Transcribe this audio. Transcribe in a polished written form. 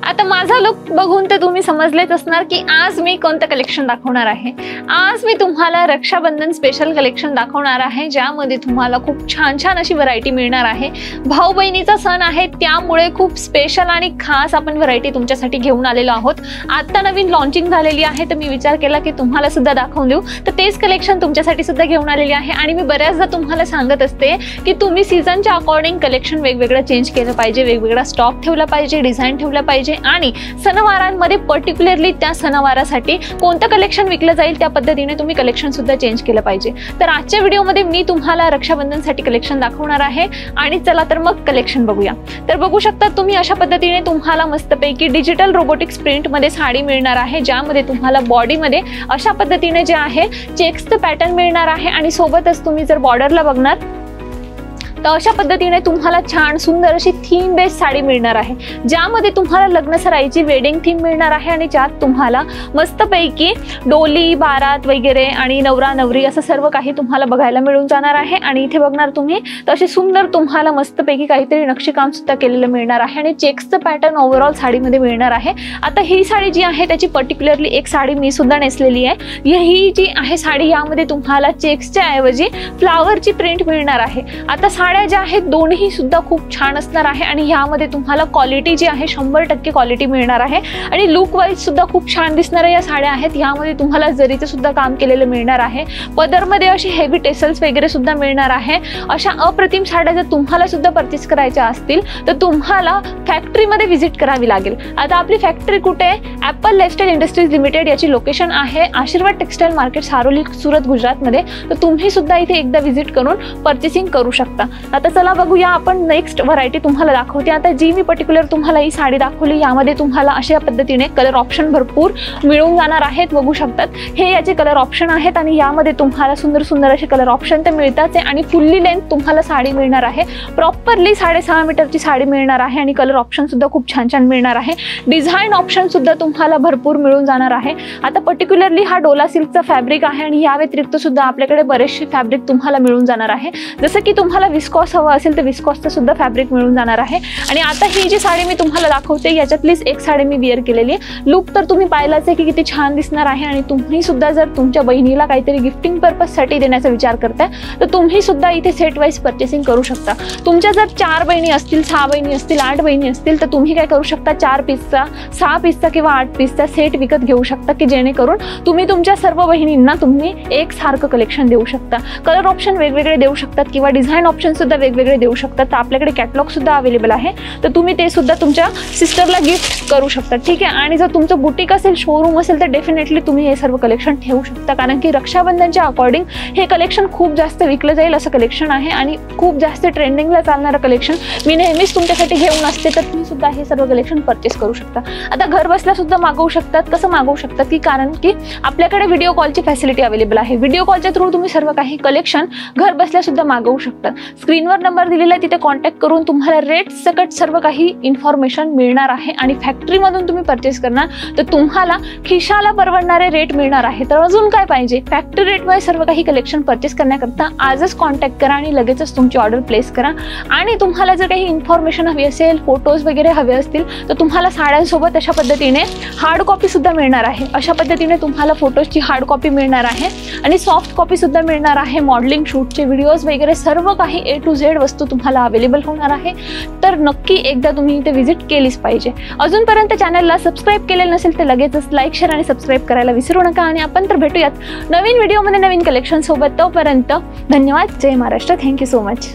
आता माझा लुक बघून तर तुम्ही समजलेच असणार की आज मी कोणतं कलेक्शन दाखवणार आहे। आज मी तुम्हाला रक्षाबंधन स्पेशल कलेक्शन दाखवणार आहे, ज्यामध्ये तुम्हाला खूप छान छान अशी व्हरायटी मिळणार आहे। भाऊ बहिणीचा सण आहे, त्यामुळे खूप स्पेशल आणि खास आपण व्हरायटी तुमच्यासाठी घेऊन आलेलो आहोत। आता नवीन लॉन्चिंग झालेली आहे, तर मी विचार केला की तुम्हाला सुद्धा दाखवून देऊ, तर तेच कलेक्शन तुमच्यासाठी सुद्धा घेऊन आलेली आहे। आणि मी बऱ्याचदा तुम्हाला सांगत असते की तुम्ही सीझनच्या अकॉर्डिंग कलेक्शन वेगवेगळं चेंज केलं पाहिजे, वेगवेगळा स्टॉक ठेवला पाहिजे, डिझाइन ठेवला पाहिजे आणि सणवारांमध्ये पर्टिक्युलरली त्या सणवारासाठी कोणतं कलेक्शन विकलं जाईल त्या पद्धतीने तुम्ही कलेक्शन सुद्धा चेंज केलं पाहिजे। तर आजच्या व्हिडिओमध्ये मी तुम्हाला रक्षाबंधनसाठी कलेक्शन दाखवणार आहे आणि चला तर मग कलेक्शन बघूया। तर बघू शकता तुम्ही अशा पद्धतीने तुम्हाला मस्तपैकी डिजिटल रोबोटिक्स प्रिंट मध्ये साडी मिळणार आहे, ज्यामध्ये तुम्हाला बॉडी मध्ये अशा पद्धतीने जे आहे चेक्सचं पॅटर्न मिळणार आहे आणि सोबतच तुम्ही जर बॉर्डरला बघणार तर अशा पद्धतीने तुम्हाला छान सुंदर अशी थीम बेस्ड साडी मिळणार आहे, ज्यामध्ये तुम्हाला लग्न सराईची वेडिंग थीम मिळणार आहे आणि ज्यात तुम्हाला मस्तपैकी डोली बारात वगैरे आणि नवरा नवरी असं सर्व काही तुम्हाला बघायला मिळून जाणार आहे। आणि इथे बघणार तुम्ही तर अशी सुंदर तुम्हाला मस्तपैकी काहीतरी नक्षीकाम सुद्धा केलेलं मिळणार आहे आणि चेक्सचं पॅटर्न ओव्हरऑल साडीमध्ये मिळणार आहे। आता ही साडी जी आहे त्याची पर्टिक्युलरली एक साडी मी सुद्धा नेसलेली आहे। ही जी आहे साडी यामध्ये तुम्हाला चेक्सच्या ऐवजी फ्लावरची प्रिंट मिळणार आहे। आता साड्या ज्या आहेत दोन्ही सुद्धा खूप छान असणार आहे आणि यामध्ये तुम्हाला क्वालिटी जी आहे 100% क्वालिटी मिळणार आहे आणि लुक वाईज सुद्धा खूप छान दिसणाऱ्या या साड्या आहेत। यामध्ये तुम्हाला जरीचं सुद्धा काम केलेलं मिळणार आहे, पदरमध्ये अशी हेवी टेसल्स वगैरे सुद्धा मिळणार आहे। अशा अप्रतिम साड्या जर तुम्हाला सुद्धा परचेस करायच्या असतील तर तुम्हाला फॅक्टरीमध्ये व्हिजिट करावी लागेल। आता आपली फॅक्टरी कुठे आहे? ॲपल लाईफस्टाईल इंडस्ट्रीज लिमिटेड याची लोकेशन आहे आशीर्वाद टेक्सटाईल मार्केट, सारोली, सुरत, गुजरातमध्ये। तर तुम्ही सुद्धा इथे एकदा व्हिजिट करून परचेसिंग करू शकता। आता चला बघूया आपण नेक्स्ट व्हरायटी तुम्हाला दाखवते। आता जी मी पर्टिक्युलर तुम्हाला ही साडी दाखवली यामध्ये तुम्हाला अशा पद्धतीने कलर ऑप्शन भरपूर मिळून जाणार आहेत, बघू शकतात हे याचे कलर ऑप्शन आहेत आणि यामध्ये तुम्हाला सुंदर सुंदर असे कलर ऑप्शन तर मिळतात आणि फुल्ली लेंथ तुम्हाला साडी मिळणार आहे, प्रॉपरली 6.5 मीटरची साडी मिळणार आहे आणि कलर ऑप्शन सुद्धा खूप छान छान मिळणार आहे। डिझाइन ऑप्शन सुद्धा तुम्हाला भरपूर मिळून जाणार आहे। आता पर्टिक्युलरली हा डोला सिल्कचा फॅब्रिक आहे आणि या व्यतिरिक्त सुद्धा आपल्याकडे बरेचसे फॅब्रिक तुम्हाला मिळून जाणार आहे, जसं की तुम्हाला विस्कॉस हवं असेल तर विस्कॉसचं सुद्धा फॅब्रिक मिळून जाणार आहे। आणि आता ही जी साडी मी तुम्हाला दाखवते याच्यातलीच एक साडी मी वेअर केलेली आहे। लुक तर तुम्ही पाहिलाच आहे की किती छान दिसणार आहे आणि तुम्ही सुद्धा जर तुमच्या बहिणीला काहीतरी गिफ्टिंग पर्पजसाठी देण्याचा विचार करताय तर तुम्ही सुद्धा इथे सेट वाईज परचेसिंग करू शकता। तुमच्या जर 4 बहिणी असतील, 6 बहिणी असतील, 8 बहिणी असतील तर तुम्ही काय करू शकता 4 पीसचा, 6 पीसचा किंवा 8 पीसचा सेट विकत घेऊ शकता की जेणेकरून तुम्ही तुमच्या सर्व बहिणींना तुम्ही एक सारखं कलेक्शन देऊ शकता। कलर ऑप्शन वेगवेगळे देऊ शकतात किंवा डिझाइन ऑप्शन सुद्धा वेगवेगळे देऊ शकतात। तर आपल्याकडे कॅटलॉग सुद्धा अवेलेबल आहे, तर तुम्ही ते सुद्धा तुमच्या सिस्टरला गिफ्ट करू शकता, ठीक आहे। आणि जर तुमचं बुटीक असेल, शोरूम असेल तर डेफिनेटली तुम्ही हे सर्व कलेक्शन ठेवू शकता, कारण की रक्षाबंधनच्या अकॉर्डिंग हे कलेक्शन खूप जास्त विकलं जाईल असं कलेक्शन आहे आणि खूप जास्त ट्रेंडिंगला चालणारं कलेक्शन मी नेहमीच तुमच्यासाठी घेऊन असते, तर तुम्ही सुद्धा हे सर्व कलेक्शन परचेस करू शकता। आता घर बसल्या सुद्धा मागवू शकतात। कसं मागवू शकतात की कारण की आपल्याकडे व्हिडिओ कॉलची फॅसिलिटी अवेलेबल आहे। व्हिडिओ कॉलच्या थ्रू तुम्ही सर्व काही कलेक्शन घर बसल्या सुद्धा मागवू शकता। स्क्रीनवर नंबर दिलेला आहे, तिथे कॉन्टॅक्ट करून तुम्हाला रेट सकट सर्व काही इन्फॉर्मेशन मिळणार आहे आणि फॅक्टरीमधून तुम्ही परचेस करणार तर तुम्हाला खिशाला परवडणारे रेट मिळणार आहे। तर अजून काय पाहिजे? फॅक्टरी रेटमध्ये सर्व काही कलेक्शन परचेस करण्याकरता आजच कॉन्टॅक्ट करा आणि लगेचच तुमची ऑर्डर प्लेस करा। आणि तुम्हाला जर काही इन्फॉर्मेशन हवी असेल, फोटोज वगैरे हवे असतील तर तुम्हाला साड्यांसोबत अशा पद्धतीने हार्ड कॉपी सुद्धा मिळणार आहे। अशा पद्धतीने तुम्हाला फोटोजची हार्ड कॉपी मिळणार आहे आणि सॉफ्ट कॉपी सुद्धा मिळणार आहे। मॉडेलिंग शूटचे व्हिडिओज वगैरे सर्व काही A to Z वस्तू तुम्हाला अवेलेबल होणार आहे, तर नक्की एकदा तुम्ही इथे व्हिजिट केलीच पाहिजे। अजूनपर्यंत चॅनलला सबस्क्राईब केलेलं नसेल तर लगेचच लाईक, शेअर आणि सबस्क्राईब करायला विसरू नका आणि आपण तर भेटूयात नवीन व्हिडिओमध्ये नवीन कलेक्शन सोबत। तोपर्यंत धन्यवाद। जय महाराष्ट्र। Thank you so much.